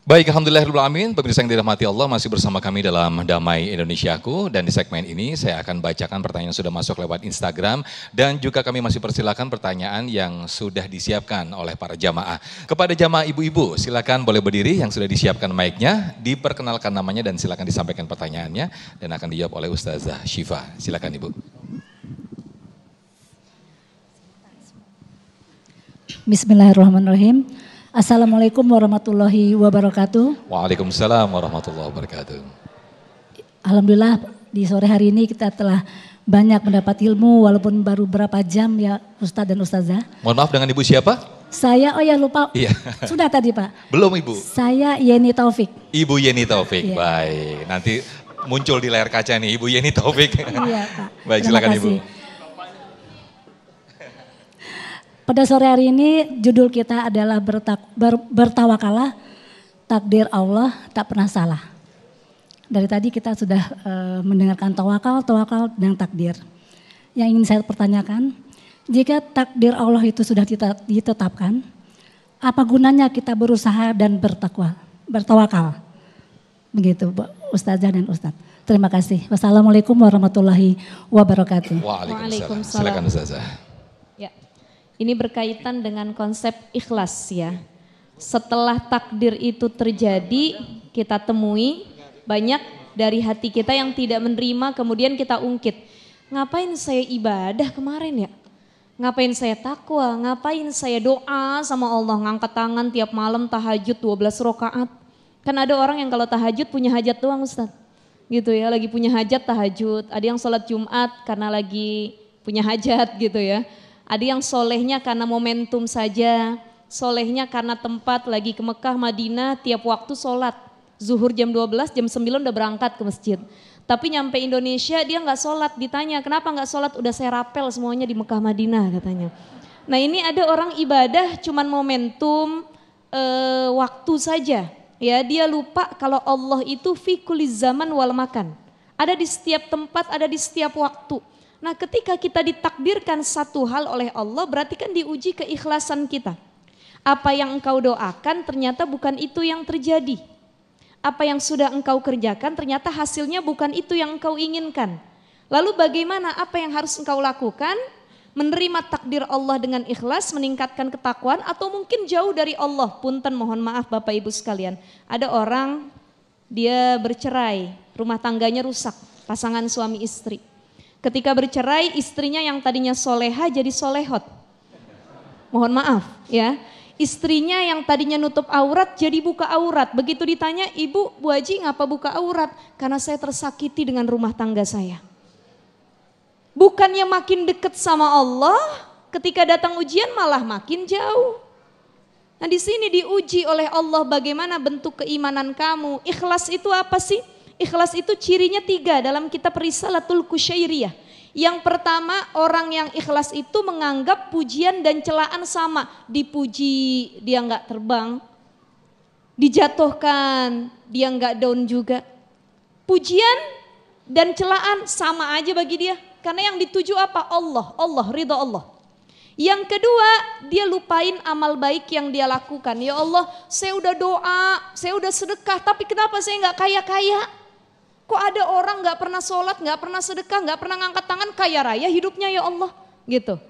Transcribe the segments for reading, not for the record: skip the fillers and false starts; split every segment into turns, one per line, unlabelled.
Baik, alhamdulillahirabbil alamin. Pemirsa yang dirahmati Allah, masih bersama kami dalam Damai Indonesiaku, dan di segmen ini saya akan bacakan pertanyaan yang sudah masuk lewat Instagram, dan juga kami masih persilakan pertanyaan yang sudah disiapkan oleh para jamaah. Kepada jamaah ibu-ibu, silakan boleh berdiri yang sudah disiapkan mic-nya, diperkenalkan namanya dan silakan disampaikan pertanyaannya dan akan dijawab oleh Ustazah Syifa. Silakan Ibu.
Bismillahirrahmanirrahim. Assalamualaikum warahmatullahi wabarakatuh.
Waalaikumsalam warahmatullahi wabarakatuh.
Alhamdulillah di sore hari ini kita telah banyak mendapat ilmu walaupun baru berapa jam ya Ustadz dan Ustazah.
Mohon maaf, dengan Ibu siapa?
Saya, oh ya lupa,
Iya.
Sudah tadi Pak.
Belum Ibu?
Saya Yeni Taufik.
Ibu Yeni Taufik,
Iya.
Baik. Nanti muncul di layar kaca nih, Ibu Yeni Taufik.
Iya Pak.
Baik,
Terima
silakan
kasih.
Ibu.
Pada sore hari ini judul kita adalah bertawakalah, takdir Allah tak pernah salah. Dari tadi kita sudah mendengarkan tawakal dan takdir. Yang ingin saya pertanyakan, jika takdir Allah itu sudah ditetapkan, apa gunanya kita berusaha dan bertawakal? Begitu Ustazah dan Ustadz. Terima kasih. Wassalamualaikum warahmatullahi wabarakatuh.
Waalaikumsalam. Silakan Ustazah.
Ya, ini berkaitan dengan konsep ikhlas ya. Setelah takdir itu terjadi, kita temui banyak dari hati kita yang tidak menerima, kemudian kita ungkit. Ngapain saya ibadah kemarin ya? Ngapain saya takwa? Ngapain saya doa sama Allah, ngangkat tangan tiap malam tahajud 12 rakaat? Kan ada orang yang kalau tahajud punya hajat doang Ustaz. Gitu ya, lagi punya hajat tahajud. Ada yang sholat Jumat karena lagi punya hajat gitu ya. Ada yang solehnya karena momentum saja, solehnya karena tempat lagi ke Mekah, Madinah, tiap waktu sholat. Zuhur jam 12, jam 9 udah berangkat ke masjid. Tapi nyampe Indonesia dia nggak sholat, ditanya kenapa nggak sholat, udah saya rapel semuanya di Mekah, Madinah katanya. Nah ini ada orang ibadah cuman momentum waktu saja. Ya dia lupa kalau Allah itu fi kulli zaman wal makan. Ada di setiap tempat, ada di setiap waktu. Nah ketika kita ditakdirkan satu hal oleh Allah berarti kan diuji keikhlasan kita. Apa yang engkau doakan ternyata bukan itu yang terjadi. Apa yang sudah engkau kerjakan ternyata hasilnya bukan itu yang engkau inginkan. Lalu bagaimana, apa yang harus engkau lakukan? Menerima takdir Allah dengan ikhlas, meningkatkan ketakwaan atau mungkin jauh dari Allah. Punten mohon maaf Bapak Ibu sekalian. Ada orang dia bercerai, rumah tangganya rusak, pasangan suami istri. Ketika bercerai istrinya yang tadinya soleha jadi solehot. Mohon maaf ya. Istrinya yang tadinya nutup aurat jadi buka aurat. Begitu ditanya, ibu Bu Haji ngapa buka aurat? Karena saya tersakiti dengan rumah tangga saya. Bukannya makin dekat sama Allah, ketika datang ujian malah makin jauh. Nah di sini diuji oleh Allah bagaimana bentuk keimanan kamu. Ikhlas itu apa sih? Ikhlas itu cirinya 3 dalam kitab Risalatul Qusyairiyah. Yang pertama, orang yang ikhlas itu menganggap pujian dan celaan sama. Dipuji dia nggak terbang, dijatuhkan dia nggak down juga. Pujian dan celaan sama aja bagi dia. Karena yang dituju apa? Allah, ridha Allah. Yang kedua, dia lupain amal baik yang dia lakukan. Ya Allah, saya udah doa, saya udah sedekah, tapi kenapa saya nggak kaya-kaya? Kok ada orang gak pernah sholat, gak pernah sedekah, gak pernah ngangkat tangan, kaya raya hidupnya ya Allah. Gitu.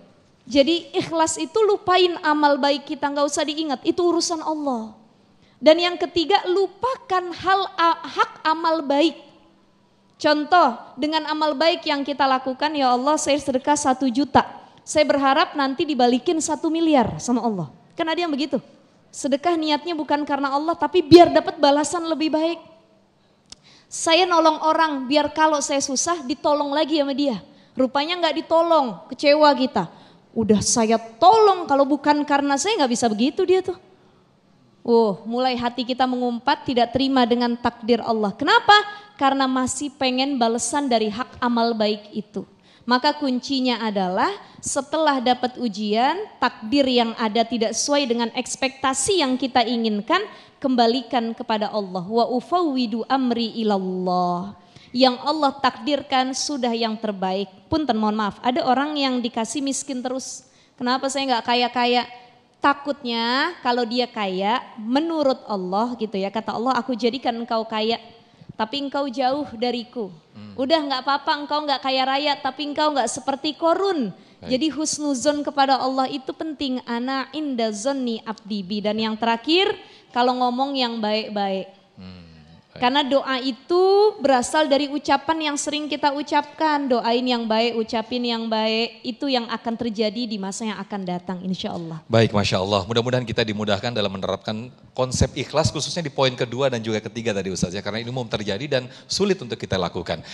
Jadi ikhlas itu lupain amal baik kita, gak usah diingat, itu urusan Allah. Dan yang ketiga, lupakan hak amal baik. Contoh, dengan amal baik yang kita lakukan, ya Allah saya sedekah 1 juta. Saya berharap nanti dibalikin 1 miliar sama Allah. Kan ada yang begitu. Sedekah niatnya bukan karena Allah, tapi biar dapat balasan lebih baik. Saya nolong orang biar kalau saya susah ditolong lagi sama dia. Rupanya nggak ditolong, kecewa kita. Udah saya tolong, kalau bukan karena saya nggak bisa begitu dia tuh. Mulai hati kita mengumpat tidak terima dengan takdir Allah. Kenapa? Karena masih pengen balasan dari hak amal baik itu. Maka kuncinya adalah setelah dapat ujian, takdir yang ada tidak sesuai dengan ekspektasi yang kita inginkan, kembalikan kepada Allah. Wa ufawwidu amri ilallah. Yang Allah takdirkan sudah yang terbaik. Punten mohon maaf, ada orang yang dikasih miskin terus. Kenapa saya nggak kaya-kaya? takutnya kalau dia kaya menurut Allah gitu ya, kata Allah aku jadikan engkau kaya tapi engkau jauh dariku. Udah nggak apa-apa engkau nggak kaya raya tapi engkau nggak seperti Korun. Jadi husnuzon kepada Allah itu penting. Ana inda zonni abdi bi. Dan yang terakhir kalau ngomong yang baik-baik. Karena doa itu berasal dari ucapan yang sering kita ucapkan. Doain yang baik, ucapin yang baik. Itu yang akan terjadi di masa yang akan datang insya Allah.
Baik, Masya Allah. Mudah-mudahan kita dimudahkan dalam menerapkan konsep ikhlas khususnya di poin kedua dan juga ketiga tadi Ustaz ya. Karena ini umum terjadi dan sulit untuk kita lakukan.